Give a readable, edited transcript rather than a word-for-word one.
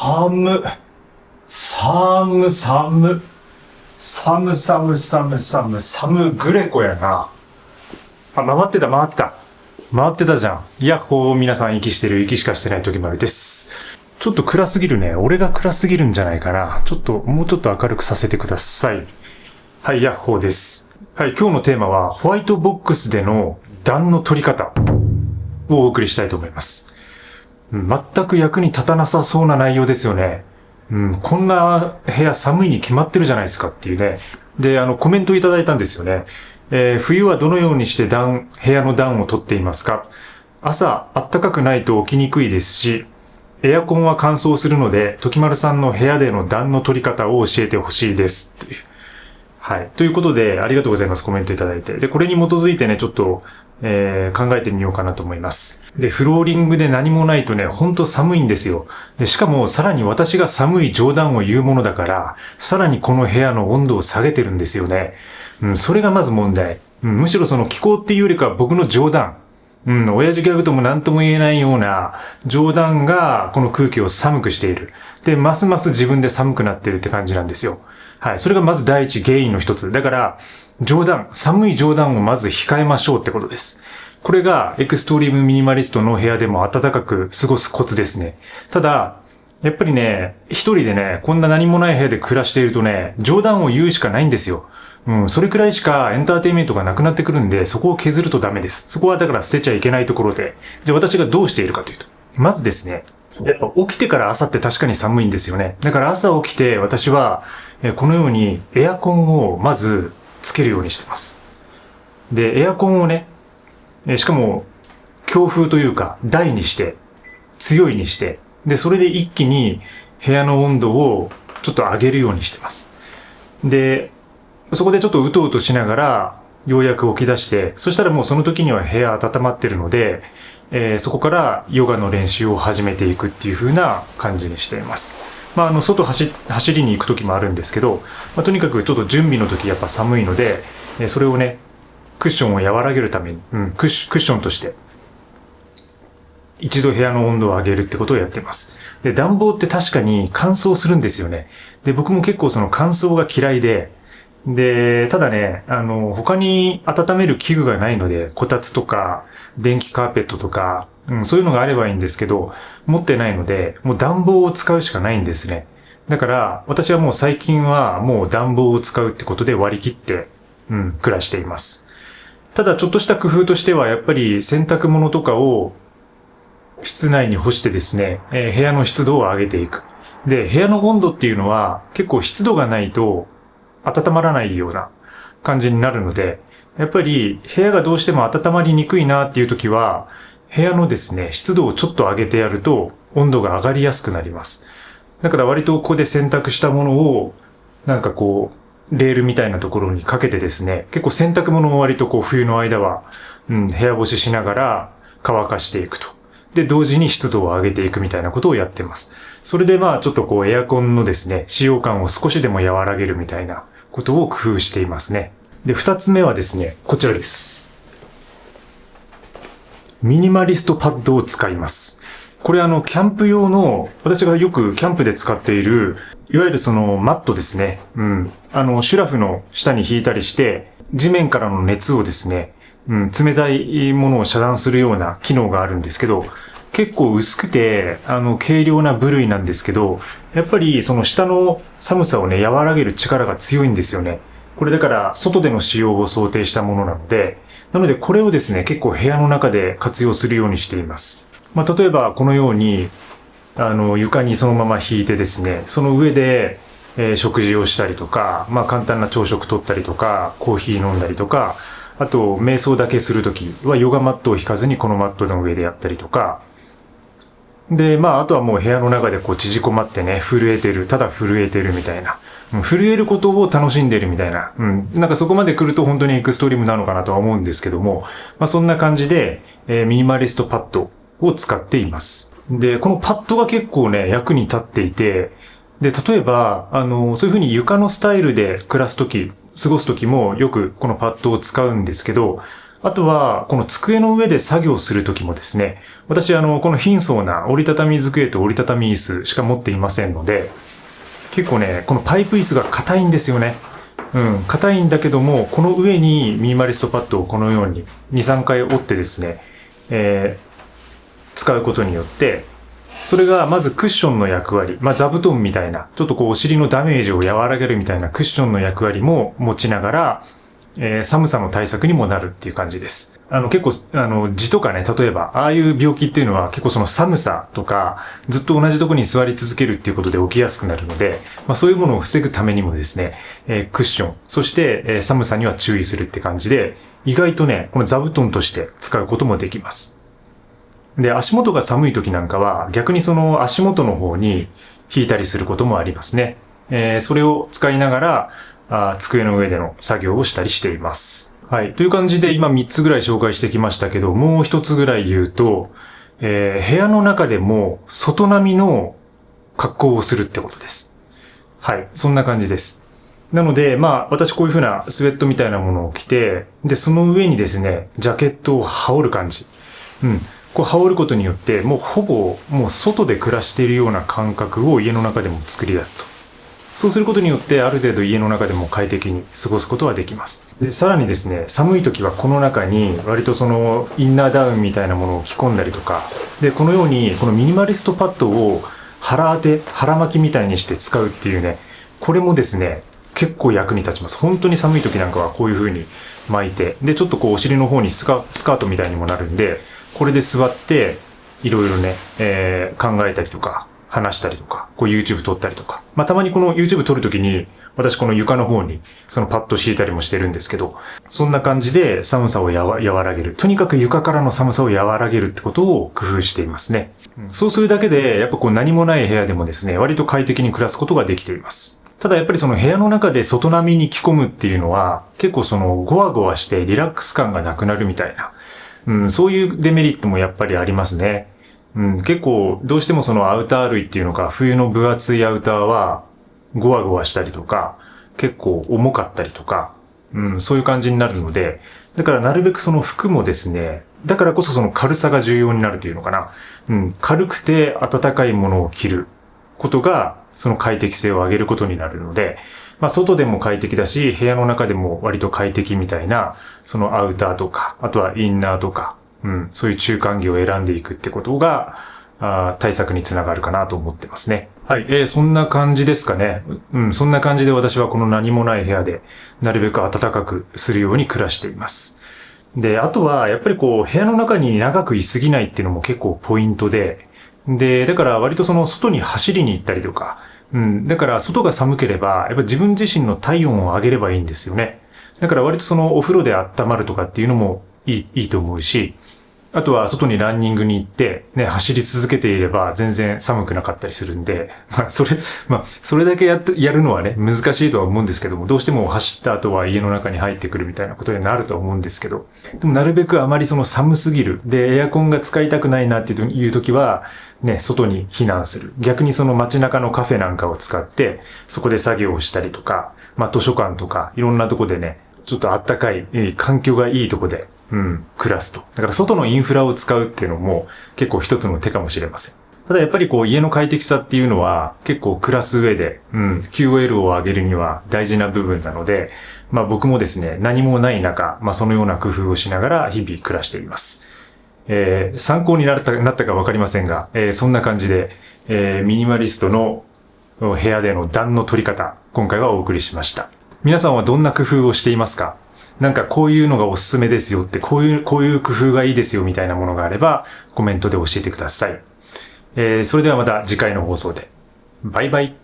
寒、寒、寒、寒、寒、寒、寒、寒グレコやな。あ、回ってた。回ってたじゃん。ヤッホー、皆さん息してる、息しかしてない時丸です。ちょっと暗すぎるね。俺が暗すぎるんじゃないかな。もうちょっと明るくさせてください。はい、ヤッホーです。はい、今日のテーマは、ホワイトボックスでの暖の取り方をお送りしたいと思います。全く役に立たなさそうな内容ですよね。こんな部屋寒いに決まってるじゃないですかっていうね。で、コメントいただいたんですよね。冬はどのようにして部屋の暖を取っていますか？朝、暖かくないと起きにくいですし、エアコンは乾燥するので、時丸さんの部屋での暖の取り方を教えてほしいです。はい。ということで、ありがとうございます。コメントいただいて。で、これに基づいてね、ちょっと、考えてみようかなと思います。で、フローリングで何もないとね、ほんと寒いんですよ。で、しかもさらに私が寒い冗談を言うものだから、さらにこの部屋の温度を下げてるんですよね。それがまず問題。むしろその気候っていうよりかは僕の冗談。親父ギャグとも何とも言えないような冗談がこの空気を寒くしている。で、ますます自分で寒くなってるって感じなんですよ。はい。それがまず第一原因の一つ。だから、寒い冗談をまず控えましょうってことです。これがエクストリームミニマリストの部屋でも暖かく過ごすコツですね。ただ、やっぱりね、一人でね、こんな何もない部屋で暮らしているとね、冗談を言うしかないんですよ。それくらいしかエンターテインメントがなくなってくるんで、そこを削るとダメです。そこはだから捨てちゃいけないところで。じゃあ私がどうしているかというと。まずですね、やっぱ起きてから朝って確かに寒いんですよね。だから朝起きて私は、このようにエアコンをまずつけるようにしてます。で、エアコンをね、しかも強風というか大にして、強いにして、で、それで一気に部屋の温度をちょっと上げるようにしてます。で、そこでちょっとうとうとしながら、ようやく起き出して、そしたらもうその時には部屋温まってるので、そこからヨガの練習を始めていくっていう風な感じにしています。外走りに行く時もあるんですけど、とにかくちょっと準備の時やっぱ寒いので、それをね、クッションを和らげるために、クッションとして、一度部屋の温度を上げるってことをやっています。で、暖房って確かに乾燥するんですよね。で、僕も結構その乾燥が嫌いで、ただね、他に温める器具がないので、こたつとか、電気カーペットとか、そういうのがあればいいんですけど、持ってないので、もう暖房を使うしかないんですね。だから、私はもう最近はもう暖房を使うってことで割り切って、暮らしています。ただ、ちょっとした工夫としては、やっぱり洗濯物とかを室内に干してですね、部屋の湿度を上げていく。で、部屋の温度っていうのは結構湿度がないと温まらないような感じになるので、やっぱり部屋がどうしても温まりにくいなっていう時は、部屋のですね、湿度をちょっと上げてやると温度が上がりやすくなります。だから割とここで洗濯したものを、なんかこう、レールみたいなところにかけてですね、結構洗濯物を割とこう冬の間は、部屋干ししながら乾かしていくと。で、同時に湿度を上げていくみたいなことをやってます。それでちょっとこうエアコンのですね、使用感を少しでも和らげるみたいなことを工夫していますね。で、二つ目はですね、こちらです。ミニマリストパッドを使います。これキャンプ用の、私がよくキャンプで使っている、いわゆるそのマットですね。シュラフの下に引いたりして、地面からの熱をですね、冷たいものを遮断するような機能があるんですけど、結構薄くて、軽量な部類なんですけど、やっぱりその下の寒さをね、和らげる力が強いんですよね。これだから、外での使用を想定したものなので、これをですね、結構部屋の中で活用するようにしています。例えばこのように、床にそのまま引いてですね、その上で、食事をしたりとか、簡単な朝食取ったりとか、コーヒー飲んだりとか、あと、瞑想だけするときはヨガマットを引かずにこのマットの上でやったりとか、で、あとはもう部屋の中でこう縮こまってね、ただ震えてるみたいな。震えることを楽しんでるみたいな。なんかそこまで来ると本当にエクストリームなのかなとは思うんですけども、そんな感じで、ミニマリストパッドを使っています。で、このパッドが結構ね、役に立っていて、で、例えば、そういうふうに床のスタイルで過ごすときもよくこのパッドを使うんですけど、あとは、この机の上で作業するときもですね、私この貧相な折りたたみ机と折りたたみ椅子しか持っていませんので、結構ね、このパイプ椅子が硬いんですよね。硬いんだけども、この上にミニマリストパッドをこのように2、3回折ってですね、使うことによって、それがまずクッションの役割、座布団みたいな、ちょっとこうお尻のダメージを和らげるみたいなクッションの役割も持ちながら、寒さの対策にもなるっていう感じです。結構、痔とかね、例えば、ああいう病気っていうのは結構その寒さとか、ずっと同じところに座り続けるっていうことで起きやすくなるので、そういうものを防ぐためにもですね、クッション、そして、寒さには注意するって感じで、意外とね、この座布団として使うこともできます。で、足元が寒い時なんかは、逆にその足元の方に引いたりすることもありますね。それを使いながら、机の上での作業をしたりしています。はい。という感じで今3つぐらい紹介してきましたけど、もう1つぐらい言うと、部屋の中でも外並みの格好をするってことです。はい。そんな感じです。なので、私こういう風なスウェットみたいなものを着て、で、その上にですね、ジャケットを羽織る感じ。こう羽織ることによって、もうほぼ、もう外で暮らしているような感覚を家の中でも作り出すと。そうすることによって、ある程度家の中でも快適に過ごすことはできます。で、さらにですね、寒い時はこの中に、割とその、インナーダウンみたいなものを着込んだりとか、で、このように、このミニマリストパッドを腹巻きみたいにして使うっていうね、これもですね、結構役に立ちます。本当に寒い時なんかはこういう風に巻いて、で、ちょっとこうお尻の方にスカートみたいにもなるんで、これで座って、いろいろね、考えたりとか、話したりとか、こう YouTube 撮ったりとか。たまにこの YouTube 撮るときに、私この床の方にそのパッド敷いたりもしてるんですけど、そんな感じで寒さを和らげる。とにかく床からの寒さを和らげるってことを工夫していますね。そうするだけで、やっぱこう何もない部屋でもですね、割と快適に暮らすことができています。ただやっぱりその部屋の中で外並みに着込むっていうのは、結構そのゴワゴワしてリラックス感がなくなるみたいな。そういうデメリットもやっぱりありますね。結構どうしてもそのアウター類っていうのか、冬の分厚いアウターはゴワゴワしたりとか、結構重かったりとか、そういう感じになるので、だからなるべくその服もですね、だからこそその軽さが重要になるというのかな。軽くて暖かいものを着ることが、その快適性を上げることになるので、外でも快適だし、部屋の中でも割と快適みたいな、そのアウターとか、あとはインナーとか、そういう中間着を選んでいくってことが、対策につながるかなと思ってますね。はい、そんな感じですかね。そんな感じで私はこの何もない部屋で、なるべく暖かくするように暮らしています。で、あとは、やっぱりこう、部屋の中に長く居すぎないっていうのも結構ポイントで、だから割とその外に走りに行ったりとか、だから外が寒ければ、やっぱ自分自身の体温を上げればいいんですよね。だから割とそのお風呂で温まるとかっていうのもいいと思うし、あとは外にランニングに行ってね、走り続けていれば全然寒くなかったりするんで、それだけやるのはね、難しいとは思うんですけども、どうしても走った後は家の中に入ってくるみたいなことになると思うんですけど、でもなるべくあまりその寒すぎる、で、エアコンが使いたくないなっていう時は、ね、外に避難する。逆にその街中のカフェなんかを使って、そこで作業をしたりとか、図書館とか、いろんなとこでね、ちょっとあったかい、環境がいいとこで、暮らすと。だから外のインフラを使うっていうのも結構一つの手かもしれません。ただやっぱりこう家の快適さっていうのは結構暮らす上で、QOL を上げるには大事な部分なので、僕もですね、何もない中、そのような工夫をしながら日々暮らしています。参考になったかわかりませんが、そんな感じで、ミニマリストの部屋での暖の取り方、今回はお送りしました。皆さんはどんな工夫をしていますか？なんかこういうのがおすすめですよって、こういう工夫がいいですよみたいなものがあれば、コメントで教えてください。それではまた次回の放送で。バイバイ。